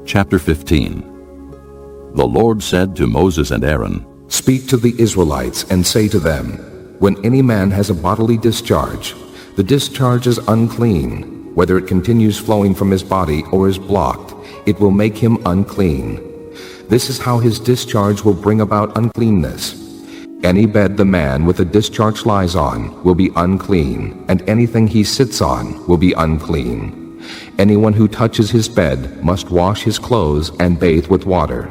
Chapter 15. The Lord said to Moses and Aaron, Speak to the Israelites and say to them, When any man has a bodily discharge, the discharge is unclean. Whether it continues flowing from his body or is blocked, it will make him unclean. This is how his discharge will bring about uncleanness. Any bed the man with a discharge lies on will be unclean, and anything he sits on will be unclean. Anyone who touches his bed must wash his clothes and bathe with water,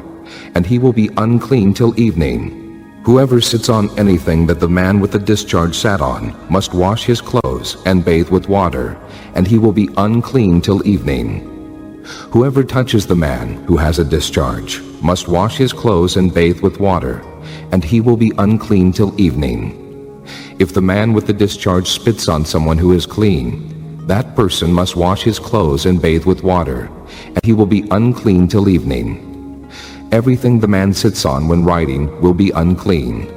and he will be unclean till evening. Whoever sits on anything that the man with the discharge sat on must wash his clothes and bathe with water, and he will be unclean till evening. Whoever touches the man who has a discharge must wash his clothes and bathe with water, and he will be unclean till evening. If the man with the discharge spits on someone who is clean, that person must wash his clothes and bathe with water, and he will be unclean till evening. Everything the man sits on when riding will be unclean,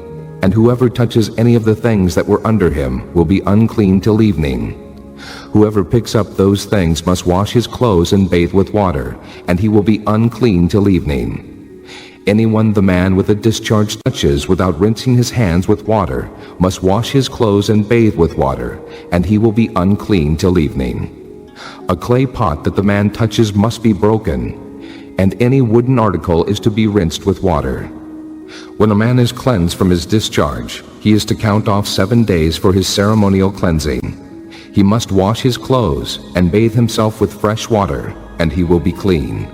and whoever touches any of the things that were under him will be unclean till evening. Whoever picks up those things must wash his clothes and bathe with water, and he will be unclean till evening. Anyone the man with a discharge touches without rinsing his hands with water must wash his clothes and bathe with water, and he will be unclean till evening. A clay pot that the man touches must be broken, and any wooden article is to be rinsed with water. When a man is cleansed from his discharge, he is to count off 7 days for his ceremonial cleansing. He must wash his clothes and bathe himself with fresh water, and he will be clean.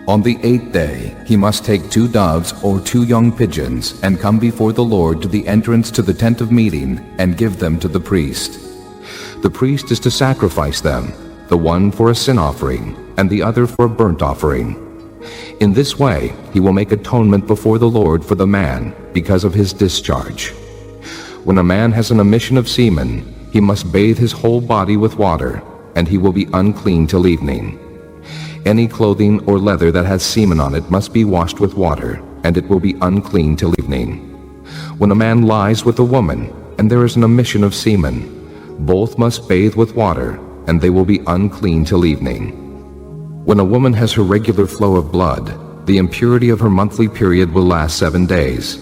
On the 8th day he must take 2 doves or 2 young pigeons and come before the Lord to the entrance to the tent of meeting and give them to the priest. The priest is to sacrifice them, the one for a sin offering and the other for a burnt offering. In this way he will make atonement before the Lord for the man because of his discharge. When a man has an emission of semen, he must bathe his whole body with water, and he will be unclean till evening. Any clothing or leather that has semen on it must be washed with water, and it will be unclean till evening. When a man lies with a woman, and there is an emission of semen, both must bathe with water, and they will be unclean till evening. When a woman has her regular flow of blood, the impurity of her monthly period will last 7 days,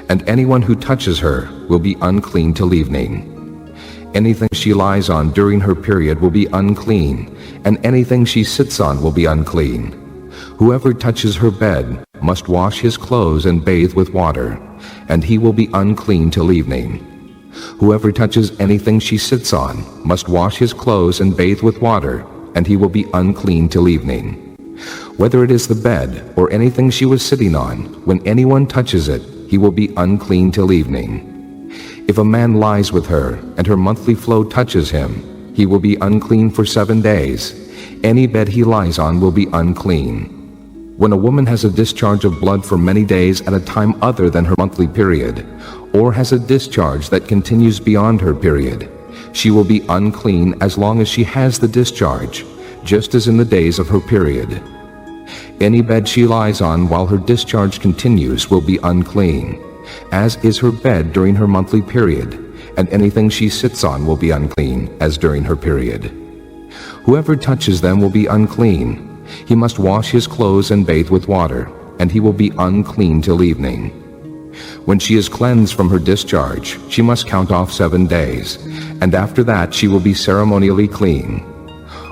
and anyone who touches her will be unclean till evening. Anything she lies on during her period will be unclean, and anything she sits on will be unclean. Whoever touches her bed must wash his clothes and bathe with water, and he will be unclean till evening. Whoever touches anything she sits on must wash his clothes and bathe with water, and he will be unclean till evening. Whether it is the bed or anything she was sitting on, when anyone touches it, he will be unclean till evening. If a man lies with her, and her monthly flow touches him, he will be unclean for 7 days. Any bed he lies on will be unclean. When a woman has a discharge of blood for many days at a time other than her monthly period, or has a discharge that continues beyond her period, she will be unclean as long as she has the discharge, just as in the days of her period. Any bed she lies on while her discharge continues will be unclean, as is her bed during her monthly period, and anything she sits on will be unclean, as during her period. Whoever touches them will be unclean. He must wash his clothes and bathe with water, and he will be unclean till evening. When she is cleansed from her discharge, she must count off 7 days, and after that she will be ceremonially clean.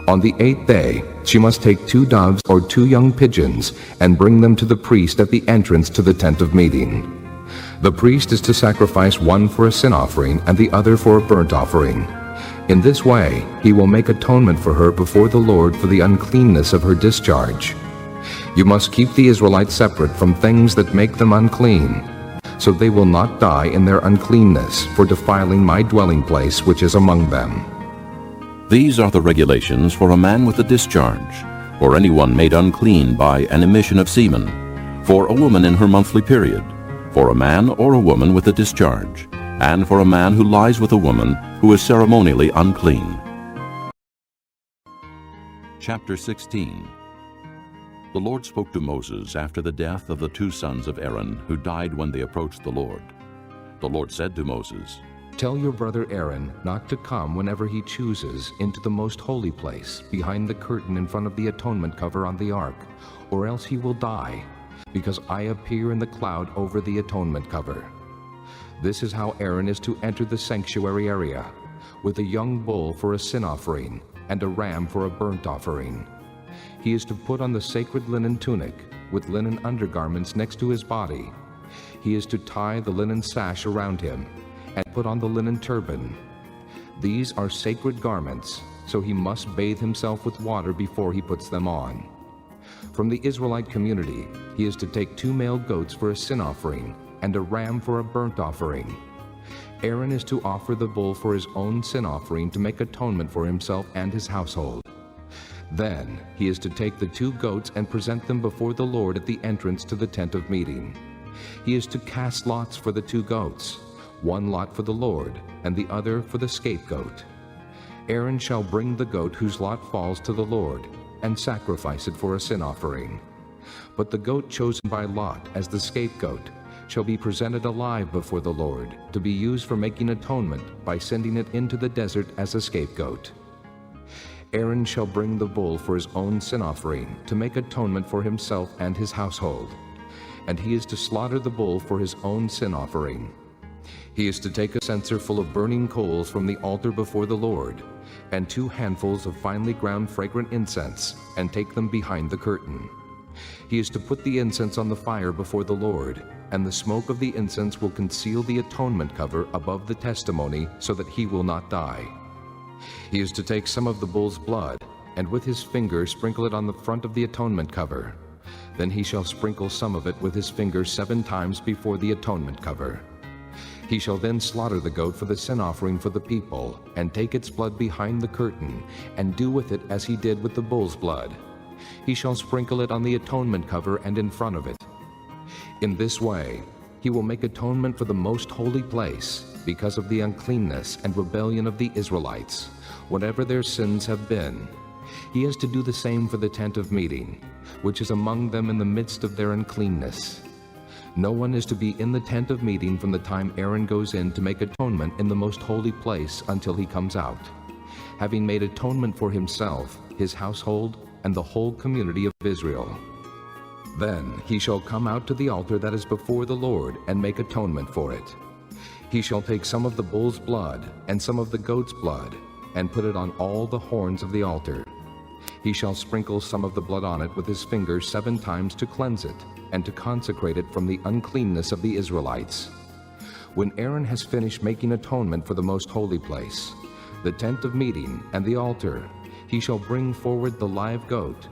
On the 8th day she must take 2 doves or 2 young pigeons and bring them to the priest at the entrance to the tent of meeting. The priest is to sacrifice one for a sin offering and the other for a burnt offering. In this way he will make atonement for her before the Lord for the uncleanness of her discharge. You must keep the Israelites separate from things that make them unclean, so they will not die in their uncleanness for defiling my dwelling place which is among them. These are the regulations for a man with a discharge, or anyone made unclean by an emission of semen, for a woman in her monthly period, for a man or a woman with a discharge, and for a man who lies with a woman who is ceremonially unclean. Chapter 16. The Lord spoke to Moses after the death of the 2 sons of Aaron who died when they approached the Lord. The Lord said to Moses, Tell your brother Aaron not to come whenever he chooses into the most holy place behind the curtain in front of the atonement cover on the ark, or else he will die, because I appear in the cloud over the atonement cover. This is how Aaron is to enter the sanctuary area, with a young bull for a sin offering and a ram for a burnt offering. He is to put on the sacred linen tunic with linen undergarments next to his body. He is to tie the linen sash around him and put on the linen turban. These are sacred garments, so he must bathe himself with water before he puts them on. From the Israelite community, he is to take 2 male goats for a sin offering and a ram for a burnt offering. Aaron is to offer the bull for his own sin offering to make atonement for himself and his household. Then he is to take the 2 goats and present them before the Lord at the entrance to the tent of meeting. He is to cast lots for the 2 goats, 1 lot for the Lord, and the other for the scapegoat. Aaron shall bring the goat whose lot falls to the Lord, and sacrifice it for a sin offering. But the goat chosen by lot as the scapegoat shall be presented alive before the Lord, to be used for making atonement by sending it into the desert as a scapegoat. Aaron shall bring the bull for his own sin offering to make atonement for himself and his household, and he is to slaughter the bull for his own sin offering. He is to take a censer full of burning coals from the altar before the Lord, and 2 handfuls of finely ground fragrant incense, and take them behind the curtain. He is to put the incense on the fire before the Lord, and the smoke of the incense will conceal the atonement cover above the testimony, so that he will not die. He is to take some of the bull's blood, and with his finger sprinkle it on the front of the atonement cover. Then he shall sprinkle some of it with his finger 7 times before the atonement cover. He shall then slaughter the goat for the sin offering for the people, and take its blood behind the curtain, and do with it as he did with the bull's blood. He shall sprinkle it on the atonement cover and in front of it. In this way, he will make atonement for the most holy place, because of the uncleanness and rebellion of the Israelites, whatever their sins have been. He is to do the same for the tent of meeting, which is among them in the midst of their uncleanness. No one is to be in the tent of meeting from the time Aaron goes in to make atonement in the most holy place until he comes out, having made atonement for himself, his household, and the whole community of Israel. Then he shall come out to the altar that is before the Lord and make atonement for it. He shall take some of the bull's blood and some of the goat's blood, and put it on all the horns of the altar. He shall sprinkle some of the blood on it with his finger 7 times to cleanse it, and to consecrate it from the uncleanness of the Israelites. When Aaron has finished making atonement for the most holy place, the tent of meeting, and the altar, he shall bring forward the live goat.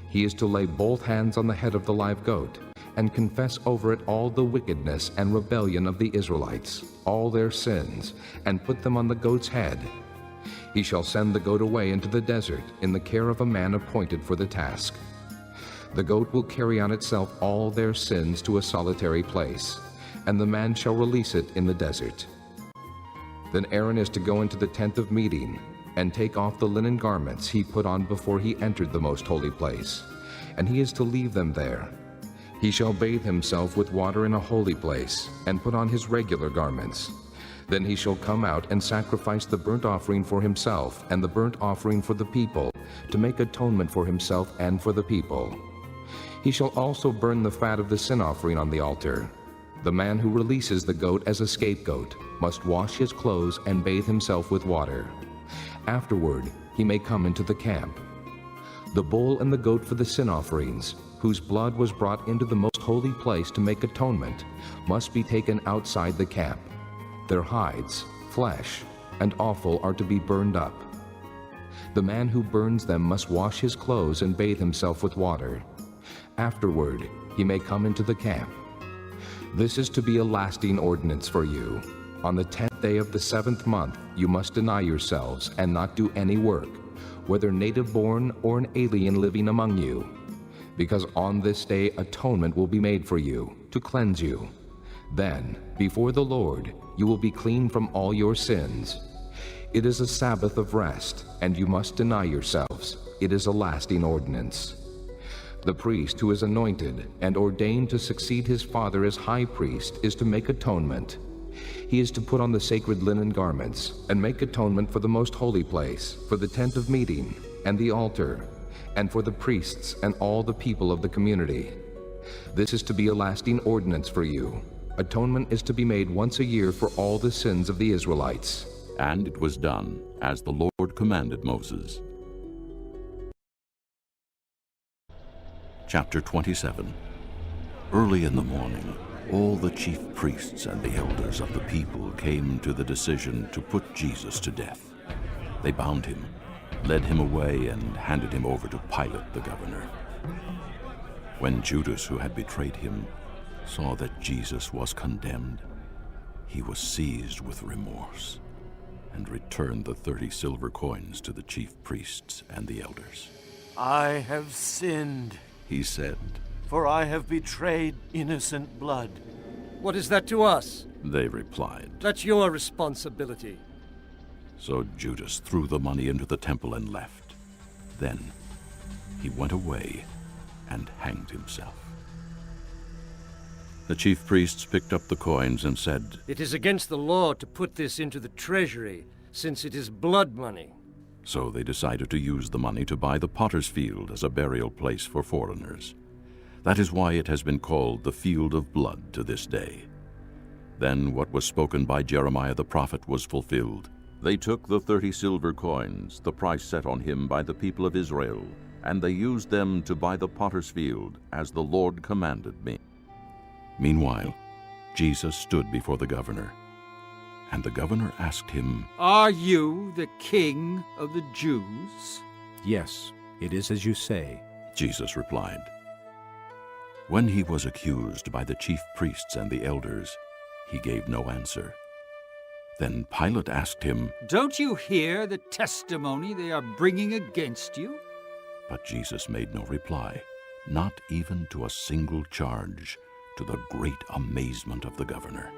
He is to lay both hands on the head of the live goat, and confess over it all the wickedness and rebellion of the Israelites, all their sins, and put them on the goat's head. He shall send the goat away into the desert in the care of a man appointed for the task. The goat will carry on itself all their sins to a solitary place, and the man shall release it in the desert. Then Aaron is to go into the tent of meeting, and take off the linen garments he put on before he entered the most holy place, and he is to leave them there. He shall bathe himself with water in a holy place, and put on his regular garments. Then he shall come out and sacrifice the burnt offering for himself and the burnt offering for the people, to make atonement for himself and for the people. He shall also burn the fat of the sin offering on the altar. The man who releases the goat as a scapegoat must wash his clothes and bathe himself with water. Afterward, he may come into the camp. The bull and the goat for the sin offerings, whose blood was brought into the most holy place to make atonement, must be taken outside the camp. Their hides, flesh, and offal are to be burned up. The man who burns them must wash his clothes and bathe himself with water. Afterward, he may come into the camp. This is to be a lasting ordinance for you. On the 10th day of the 7th month, you must deny yourselves and not do any work, whether native-born or an alien living among you, because on this day atonement will be made for you, to cleanse you. Then, before the Lord, you will be clean from all your sins. It is a Sabbath of rest, and you must deny yourselves. It is a lasting ordinance. The priest who is anointed and ordained to succeed his father as high priest is to make atonement. He is to put on the sacred linen garments and make atonement for the most holy place, for the tent of meeting, and the altar, and for the priests and all the people of the community. This is to be a lasting ordinance for you. Atonement is to be made once a year for all the sins of the Israelites. And it was done as the Lord commanded Moses. Chapter 27. Early in the morning, all the chief priests and the elders of the people came to the decision to put Jesus to death. They bound him, led him away, and handed him over to Pilate the governor. When Judas, who had betrayed him, saw that Jesus was condemned, he was seized with remorse and returned the 30 silver coins to the chief priests and the elders. I have sinned, He said. for I have betrayed innocent blood. What is that to us? They replied. That's your responsibility. So Judas threw the money into the temple and left. Then he went away and hanged himself. The chief priests picked up the coins and said, It is against the law to put this into the treasury, since it is blood money. So they decided to use the money to buy the potter's field as a burial place for foreigners. That is why it has been called the Field of Blood to this day. Then what was spoken by Jeremiah the prophet was fulfilled. They took the 30 silver coins, the price set on him by the people of Israel, and they used them to buy the potter's field, as the Lord commanded me. Meanwhile, Jesus stood before the governor, and the governor asked him, Are you the king of the Jews? Yes, it is as you say. Jesus replied. When he was accused by the chief priests and the elders, he gave no answer. Then Pilate asked him, Don't you hear the testimony they are bringing against you? But Jesus made no reply, not even to a single charge, to the great amazement of the governor.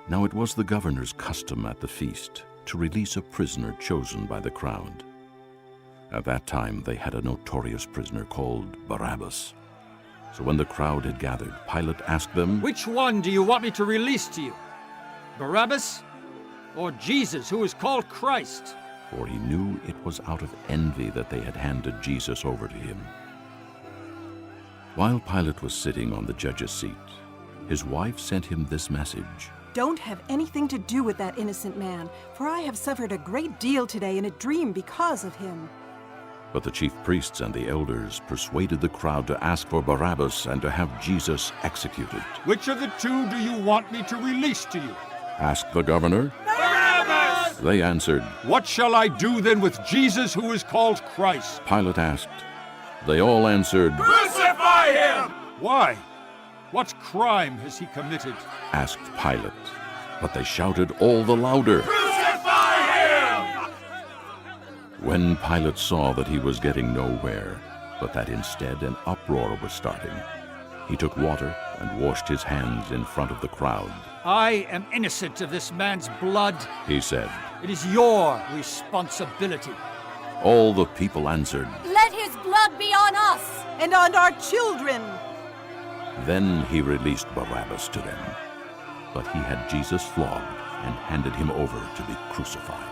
Now it was the governor's custom at the feast to release a prisoner chosen by the crowd. At that time they had a notorious prisoner called Barabbas. So when the crowd had gathered, Pilate asked them, Which one do you want me to release to you? Barabbas or Jesus, who is called Christ? For he knew it was out of envy that they had handed Jesus over to him. While Pilate was sitting on the judge's seat, his wife sent him this message. Don't have anything to do with that innocent man, for I have suffered a great deal today in a dream because of him. But the chief priests and the elders persuaded the crowd to ask for Barabbas and to have Jesus executed. Which of the two do you want me to release to you? Asked the governor. Barabbas! They answered. What shall I do then with Jesus, who is called Christ? Pilate asked. They all answered. Crucify him! Why? What crime has he committed? Asked Pilate. But they shouted all the louder. Crucify him! When Pilate saw that he was getting nowhere, but that instead an uproar was starting, he took water and washed his hands in front of the crowd. I am innocent of this man's blood. He said. It is your responsibility. All the people answered. Let his blood be on us! And on our children! Then he released Barabbas to them. But he had Jesus flogged and handed him over to be crucified.